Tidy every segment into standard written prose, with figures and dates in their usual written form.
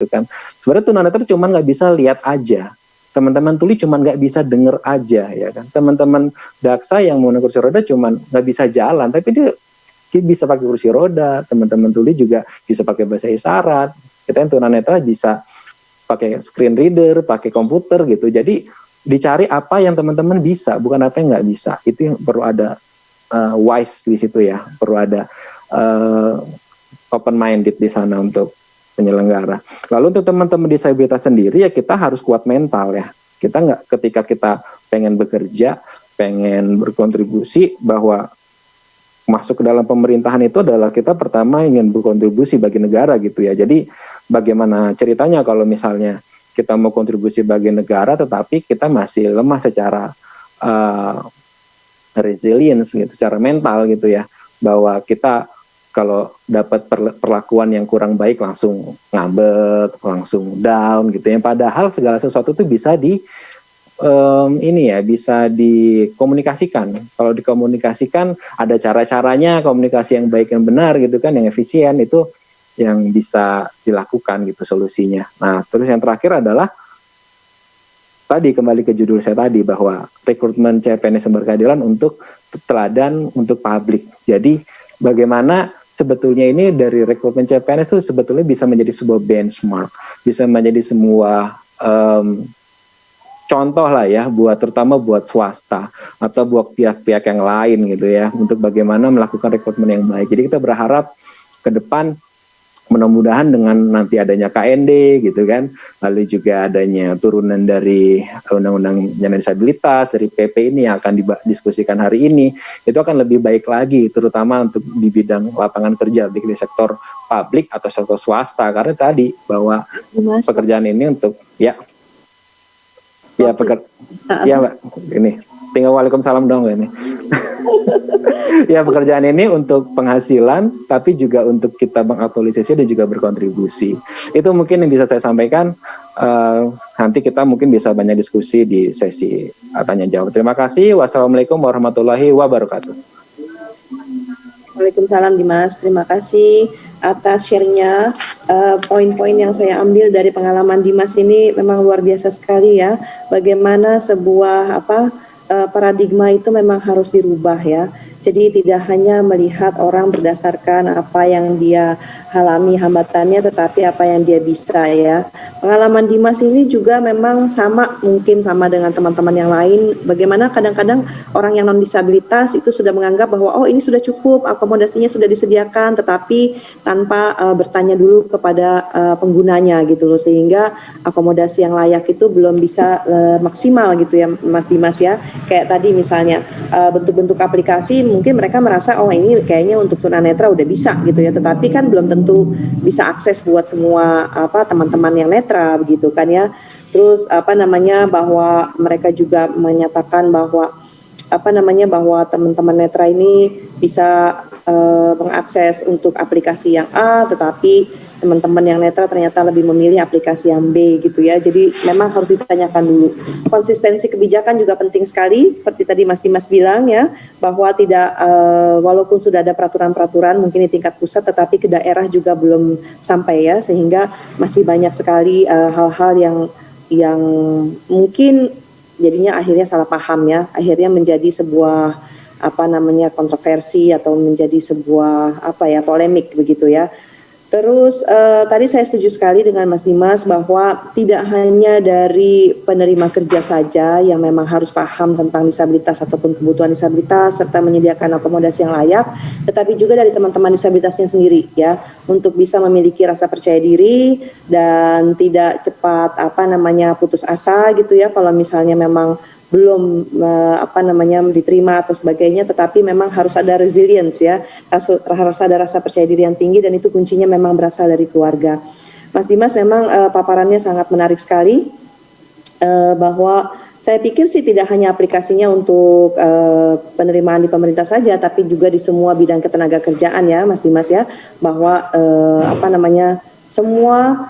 kan. Sebenarnya tunanetra cuma nggak bisa lihat aja, teman-teman tuli cuma nggak bisa denger aja ya kan. Teman-teman daksa yang menggunakan kursi roda cuma nggak bisa jalan, tapi dia bisa pakai kursi roda. Teman-teman tuli juga bisa pakai bahasa isyarat. Kita yang tunanetra bisa pakai screen reader, pakai komputer gitu. Jadi dicari apa yang teman-teman bisa, bukan apa yang nggak bisa. Itu yang perlu ada wise di situ ya, perlu ada open minded di sana untuk penyelenggara. Lalu untuk teman-teman disabilitas sendiri ya kita harus kuat mental ya. Kita nggak, ketika kita pengen bekerja, pengen berkontribusi, bahwa masuk ke dalam pemerintahan itu adalah kita pertama ingin berkontribusi bagi negara gitu ya. Jadi bagaimana ceritanya kalau misalnya kita mau kontribusi bagi negara tetapi kita masih lemah secara resilience gitu, secara mental gitu ya, bahwa kita kalau dapat perlakuan yang kurang baik langsung ngambek, langsung down gitu ya. Padahal segala sesuatu itu bisa bisa dikomunikasikan. Kalau dikomunikasikan ada cara-caranya, komunikasi yang baik, yang benar gitu kan, yang efisien, itu yang bisa dilakukan gitu solusinya. Nah, terus yang terakhir adalah tadi kembali ke judul saya tadi, bahwa rekrutmen CPNS yang berkeadilan untuk teladan untuk publik. Jadi bagaimana sebetulnya ini dari rekrutmen CPNS itu sebetulnya bisa menjadi sebuah benchmark, bisa menjadi semua contoh lah ya, terutama buat swasta atau buat pihak-pihak yang lain gitu ya, untuk bagaimana melakukan rekrutmen yang baik. Jadi kita berharap ke depan mudah-mudahan dengan nanti adanya KND gitu kan, lalu juga adanya turunan dari Undang-Undang Penyandang Disabilitas, dari PP ini yang akan didiskusikan hari ini, itu akan lebih baik lagi, terutama untuk di bidang lapangan kerja, baik di sektor publik atau sektor swasta, karena tadi bahwa pekerjaan ini untuk Mbak, ini tinggal waalaikumsalam dong ini. Ya, pekerjaan ini untuk penghasilan, tapi juga untuk kita mengaktualisasi dan juga berkontribusi. Itu mungkin yang bisa saya sampaikan. Nanti kita mungkin bisa banyak diskusi di sesi tanya jawab. Terima kasih. Wassalamualaikum warahmatullahi wabarakatuh. Waalaikumsalam Dimas, terima kasih atas share-nya. Poin-poin yang saya ambil dari pengalaman Dimas ini memang luar biasa sekali ya. Bagaimana sebuah paradigma itu memang harus dirubah ya. Jadi tidak hanya melihat orang berdasarkan apa yang dia alami hambatannya, tetapi apa yang dia bisa ya. Pengalaman Dimas ini juga memang mungkin sama dengan teman-teman yang lain. Bagaimana kadang-kadang orang yang non disabilitas itu sudah menganggap bahwa ini sudah cukup, akomodasinya sudah disediakan, tetapi tanpa bertanya dulu kepada penggunanya gitu loh, sehingga akomodasi yang layak itu belum bisa maksimal gitu ya Mas Dimas ya. Kayak tadi misalnya bentuk-bentuk aplikasi, mungkin mereka merasa ini kayaknya untuk tunanetra udah bisa gitu ya, tetapi kan belum tentu bisa akses buat semua teman-teman yang netra begitu kan ya. Terus bahwa mereka juga menyatakan bahwa bahwa teman-teman netra ini bisa mengakses untuk aplikasi yang A, tetapi teman-teman yang netra ternyata lebih memilih aplikasi yang B gitu ya. Jadi memang harus ditanyakan dulu. Konsistensi kebijakan juga penting sekali, seperti tadi Mas Dimas bilang ya, bahwa tidak walaupun sudah ada peraturan-peraturan mungkin di tingkat pusat, tetapi ke daerah juga belum sampai ya, sehingga masih banyak sekali hal-hal yang mungkin jadinya akhirnya salah paham ya, akhirnya menjadi sebuah kontroversi atau menjadi sebuah polemik begitu ya. Terus tadi saya setuju sekali dengan Mas Dimas bahwa tidak hanya dari penerima kerja saja yang memang harus paham tentang disabilitas ataupun kebutuhan disabilitas serta menyediakan akomodasi yang layak, tetapi juga dari teman-teman disabilitasnya sendiri ya, untuk bisa memiliki rasa percaya diri dan tidak cepat putus asa gitu ya, kalau misalnya memang belum diterima atau sebagainya, tetapi memang harus ada resilience ya, harus ada rasa percaya diri yang tinggi, dan itu kuncinya memang berasal dari keluarga. Mas Dimas memang paparannya sangat menarik sekali, bahwa saya pikir sih tidak hanya aplikasinya untuk penerimaan di pemerintah saja, tapi juga di semua bidang ketenaga kerjaan ya Mas Dimas ya, bahwa semua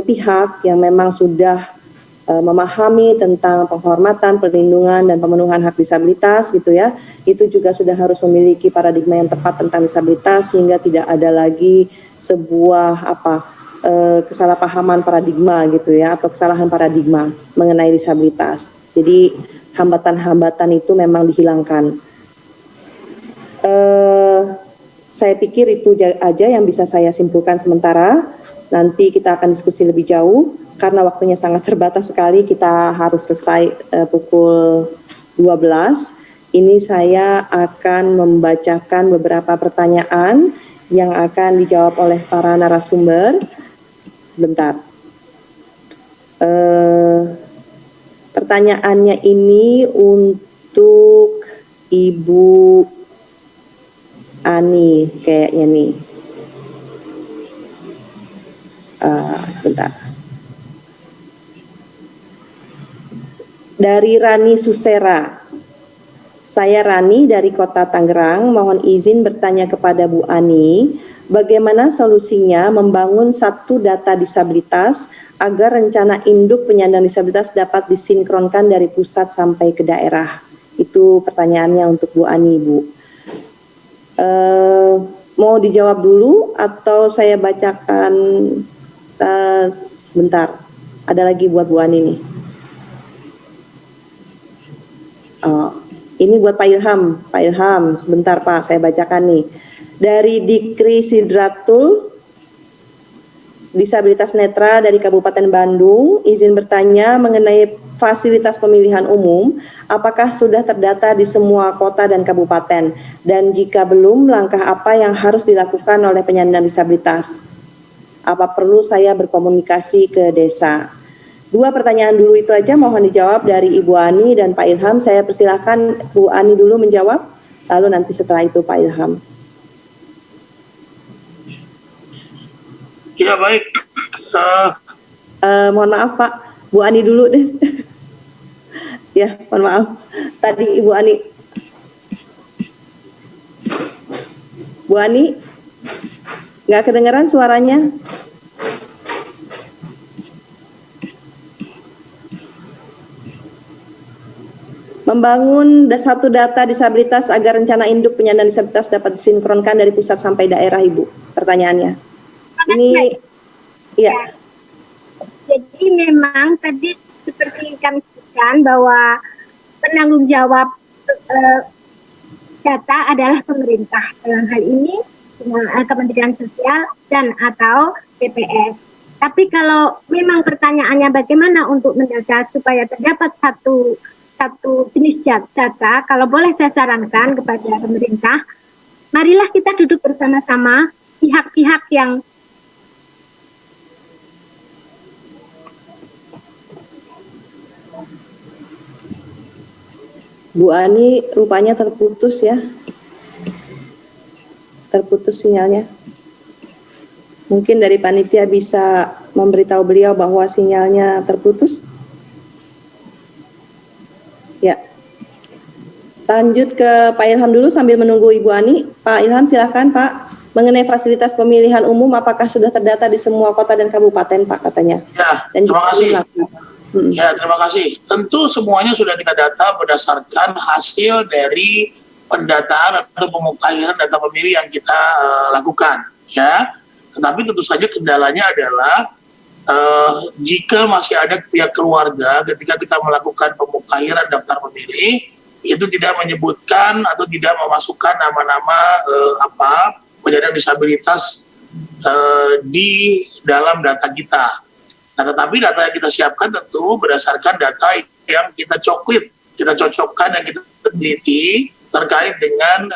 pihak yang memang sudah memahami tentang penghormatan, perlindungan, dan pemenuhan hak disabilitas gitu ya, itu juga sudah harus memiliki paradigma yang tepat tentang disabilitas, sehingga tidak ada lagi sebuah kesalahpahaman paradigma gitu ya, atau kesalahan paradigma mengenai disabilitas. Jadi hambatan-hambatan itu memang dihilangkan. Saya pikir itu aja yang bisa saya simpulkan sementara. Nanti kita akan diskusi lebih jauh karena waktunya sangat terbatas sekali. Kita harus selesai pukul 12. Ini saya akan membacakan beberapa pertanyaan yang akan dijawab oleh para narasumber. Sebentar. Pertanyaannya ini untuk Ibu Ani kayaknya nih. Sebentar. Dari Rani Susera. Saya Rani dari Kota Tangerang, mohon izin bertanya kepada Bu Ani, bagaimana solusinya membangun satu data disabilitas agar rencana induk penyandang disabilitas dapat disinkronkan dari pusat sampai ke daerah? Itu pertanyaannya untuk Bu Ani, Bu. Mau dijawab dulu atau saya bacakan sebentar? Ada lagi buat Bu Ani nih. Ini buat Pak Ilham. Pak Ilham, sebentar Pak, saya bacakan nih. Dari Dikri Sidratul, Disabilitas Netra dari Kabupaten Bandung, izin bertanya mengenai fasilitas pemilihan umum, apakah sudah terdata di semua kota dan kabupaten? Dan jika belum, langkah apa yang harus dilakukan oleh penyandang disabilitas? Apa perlu saya berkomunikasi ke desa? Dua pertanyaan dulu itu aja, mohon dijawab dari Ibu Ani dan Pak Ilham. Saya persilahkan Bu Ani dulu menjawab, lalu nanti setelah itu Pak Ilham. Ya baik. Mohon maaf Pak, Bu Ani dulu deh. Ya, mohon maaf. Tadi Ibu Ani. Bu Ani, nggak kedengeran suaranya? Membangun satu data disabilitas agar rencana induk penyandang disabilitas dapat disinkronkan dari pusat sampai daerah, Ibu. Pertanyaannya. Ini, ya. Jadi memang tadi seperti kami sebutkan bahwa penanggung jawab data adalah pemerintah. Dalam hal ini Kementerian Sosial dan atau BPS. Tapi kalau memang pertanyaannya bagaimana untuk mendata supaya terdapat satu jenis data, kalau boleh saya sarankan kepada pemerintah, marilah kita duduk bersama-sama pihak-pihak yang Bu Ani rupanya terputus ya. Terputus sinyalnya. Mungkin dari panitia bisa memberitahu beliau bahwa sinyalnya terputus. Ya. Lanjut ke Pak Ilham dulu sambil menunggu Ibu Ani. Pak Ilham silakan Pak. Mengenai fasilitas pemilihan umum apakah sudah terdata di semua kota dan kabupaten Pak katanya? Ya, dan terima kasih. Ya, terima kasih. Tentu semuanya sudah kita data berdasarkan hasil dari pendataan atau pemukairan data pemilih yang kita lakukan. Ya, tetapi tentu saja kendalanya adalah jika masih ada pihak keluarga ketika kita melakukan pemukairan daftar pemilih itu tidak menyebutkan atau tidak memasukkan nama-nama penyandang disabilitas di dalam data kita. Nah, tetapi data yang kita siapkan tentu berdasarkan data yang kita cocokkan dan kita teliti terkait dengan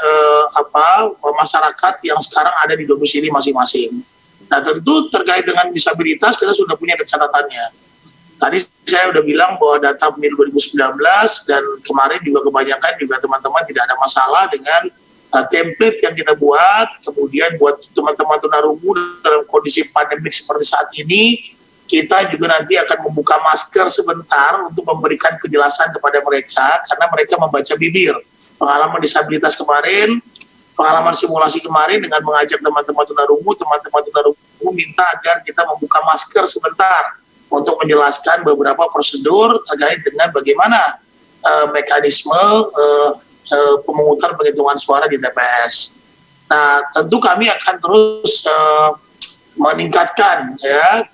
masyarakat yang sekarang ada di domisili masing-masing. Nah, tentu terkait dengan disabilitas kita sudah punya catatannya. Tadi saya sudah bilang bahwa data pemilu 2019 dan kemarin juga kebanyakan juga teman-teman tidak ada masalah dengan template yang kita buat. Kemudian buat teman-teman tunarungu dalam kondisi pandemik seperti saat ini, kita juga nanti akan membuka masker sebentar untuk memberikan penjelasan kepada mereka karena mereka membaca bibir. Pengalaman disabilitas kemarin, pengalaman simulasi kemarin dengan mengajak teman-teman tunarungu minta agar kita membuka masker sebentar untuk menjelaskan beberapa prosedur terkait dengan bagaimana mekanisme pemungutan penghitungan suara di TPS. Nah, tentu kami akan terus meningkatkan ya